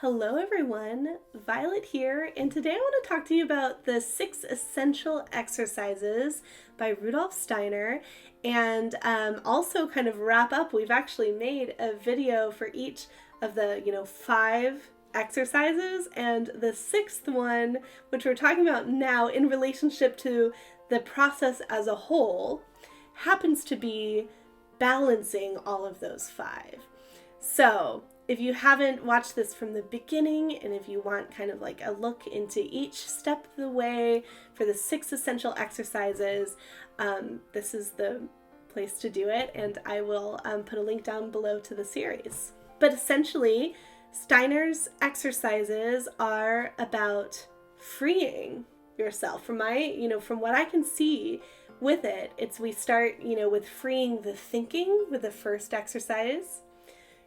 Hello everyone, Violet here, and today I want to talk to you about the 6 essential exercises by Rudolf Steiner, and also kind of wrap up. We've actually made a video for each of the 5 exercises, and the 6th one, which we're talking about now in relationship to the process as a whole, happens to be balancing all of those 5. So if you haven't watched this from the beginning, and if you want kind of like a look into each step of the way for the 6 essential exercises, this is the place to do it, and I will put a link down below to the series. But essentially, Steiner's exercises are about freeing yourself. From what I can see with it, we start, with freeing the thinking with the first exercise.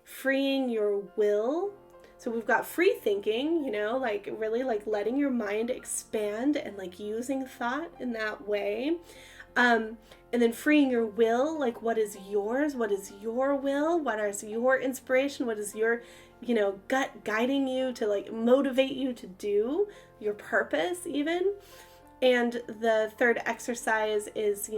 Freeing your will. So we've got free thinking, really like letting your mind expand and like using thought in that way. And then freeing your will, like what is yours? What is your will? What is your inspiration? What is your, gut guiding you to like motivate you to do your purpose even? And the third exercise is,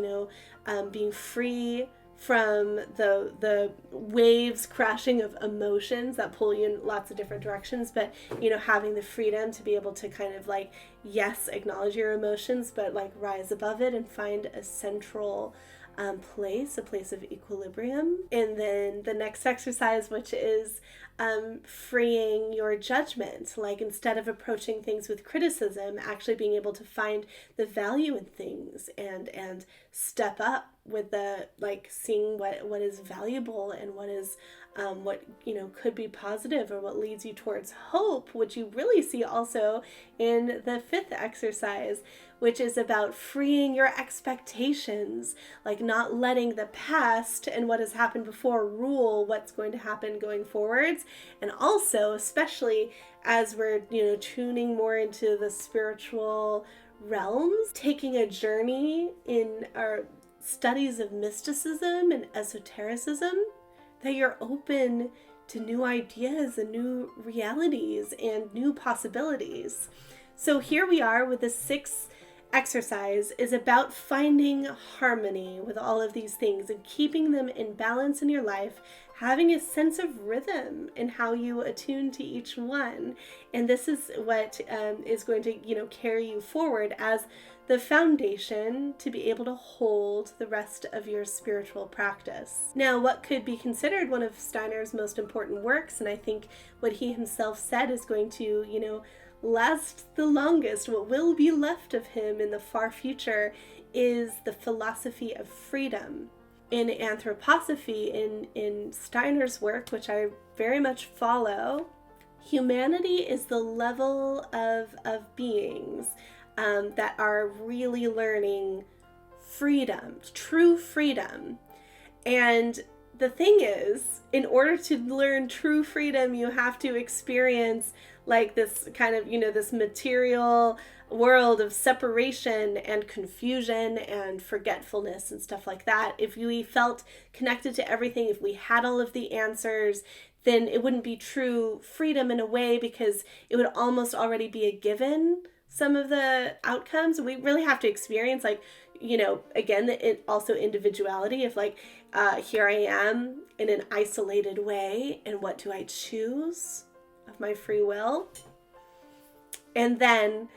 being free from the waves crashing of emotions that pull you in lots of different directions, but having the freedom to be able to kind of like, yes, acknowledge your emotions, but like rise above it and find a central a place of equilibrium. And then the next exercise, which is freeing your judgment, like instead of approaching things with criticism, actually being able to find the value in things and step up with the like seeing what is valuable and what is what could be positive, or what leads you towards hope, which you really see also in the 5th exercise, which is about freeing your expectations, like not letting the past and what has happened before rule what's going to happen going forwards. And also, especially as we're tuning more into the spiritual realms, taking a journey in our studies of mysticism and esotericism, that you're open to new ideas and new realities and new possibilities. So here we are with the 6th exercise is about finding harmony with all of these things and keeping them in balance in your life, having a sense of rhythm in how you attune to each one. And this is what is going to carry you forward as the foundation to be able to hold the rest of your spiritual practice. Now, what could be considered one of Steiner's most important works, and I think what he himself said is going to, last the longest, what will be left of him in the far future, is the philosophy of freedom. In anthroposophy, in Steiner's work, which I very much follow, humanity is the level of beings that are really learning freedom, true freedom. And the thing is, in order to learn true freedom, you have to experience like this kind of, this material world of separation and confusion and forgetfulness and stuff like that. If we felt connected to everything, if we had all of the answers, then it wouldn't be true freedom in a way, because it would almost already be a given, some of the outcomes. We really have to experience, like, again, also individuality of like, here I am in an isolated way, and what do I choose of my free will? And then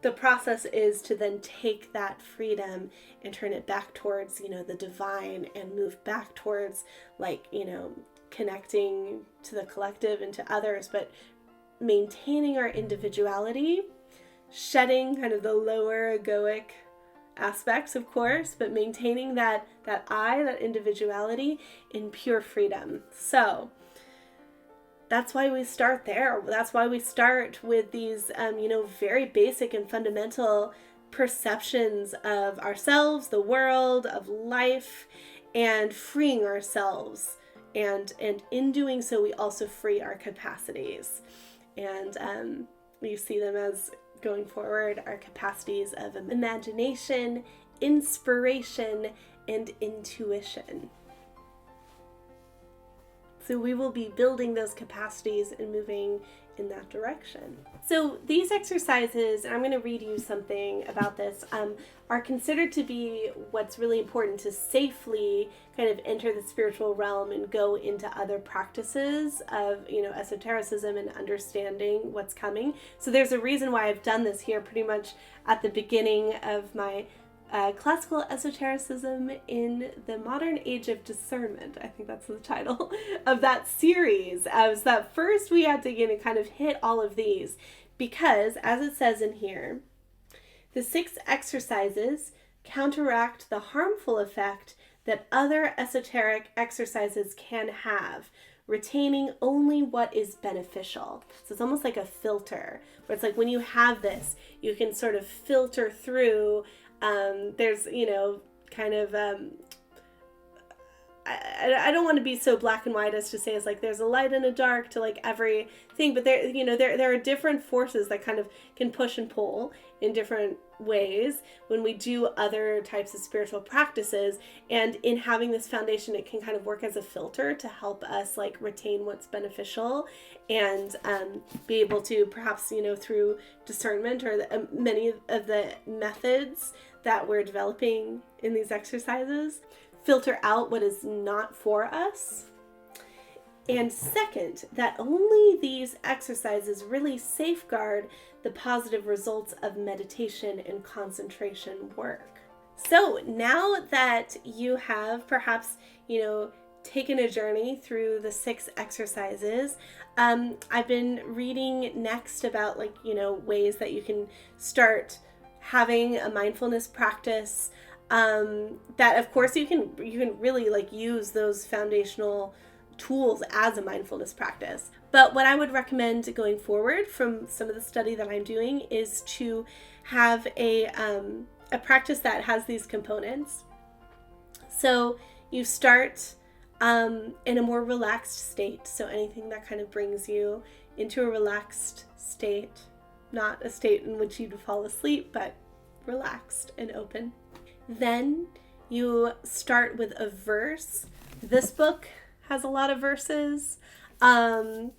the process is to then take that freedom and turn it back towards, the divine, and move back towards like, connecting to the collective and to others, but maintaining our individuality, shedding kind of the lower egoic aspects, of course, but maintaining that individuality in pure freedom. So that's why we start there. That's why we start with these, very basic and fundamental perceptions of ourselves, the world, of life, and freeing ourselves. And in doing so, we also free our capacities. And we see them as, going forward, our capacities of imagination, inspiration, and intuition. So we will be building those capacities and moving in that direction. So these exercises, and I'm going to read you something about this, are considered to be what's really important to safely kind of enter the spiritual realm and go into other practices of, esotericism and understanding what's coming. So there's a reason why I've done this here pretty much at the beginning of my Classical Esotericism in the Modern Age of Discernment. I think that's the title of that series. So that first we had to kind of hit all of these because, as it says in here, the 6 exercises counteract the harmful effect that other esoteric exercises can have, retaining only what is beneficial. So it's almost like a filter, where it's like when you have this, you can sort of filter through. There's, kind of, I don't want to be so black and white as to say it's like there's a light and a dark to like everything, but there are different forces that kind of can push and pull in different ways when we do other types of spiritual practices. And in having this foundation, it can kind of work as a filter to help us like retain what's beneficial and be able to perhaps, through discernment or many of the methods that we're developing in these exercises, filter out what is not for us. And second, that only these exercises really safeguard the positive results of meditation and concentration work. So now that you have perhaps, taken a journey through the 6 exercises, I've been reading next about ways that you can start having a mindfulness practice, that of course you can really use those foundational tools as a mindfulness practice. But what I would recommend going forward from some of the study that I'm doing is to have a practice that has these components. So you start in a more relaxed state. So anything that kind of brings you into a relaxed state, not a state in which you'd fall asleep, but relaxed and open. Then you start with a verse. This book has a lot of verses, and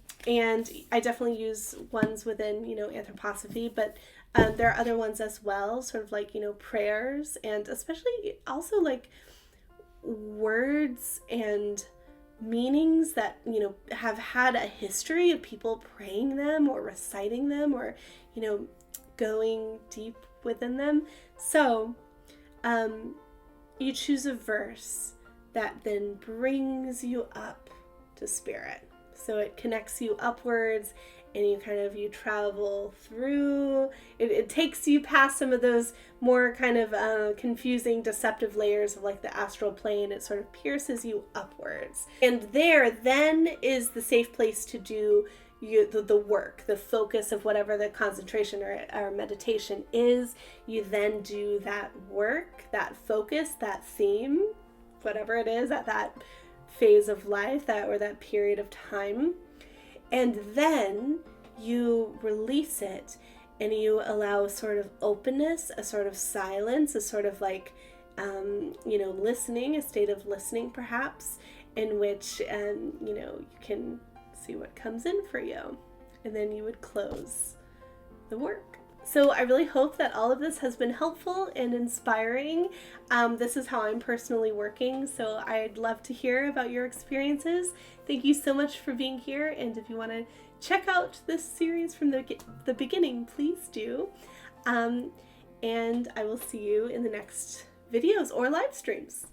I definitely use ones within, anthroposophy, but there are other ones as well, sort of like, prayers, and especially also like words and meanings that, have had a history of people praying them or reciting them or, going deep within them. So you choose a verse that then brings you up to spirit. So it connects you upwards and you travel through. It takes you past some of those more kind of confusing, deceptive layers of like the astral plane. It sort of pierces you upwards. And there then is the safe place to do the work, the focus of whatever the concentration or meditation is. You then do that work, that focus, that theme, whatever it is at that phase of life, that period of time. And then you release it and you allow a sort of openness, a sort of silence, a sort of like, listening, a state of listening perhaps, in which, you can see what comes in for you. And then you would close the work. So I really hope that all of this has been helpful and inspiring. This is how I'm personally working, so I'd love to hear about your experiences. Thank you so much for being here, and if you want to check out this series from the beginning, please do. And I will see you in the next videos or live streams.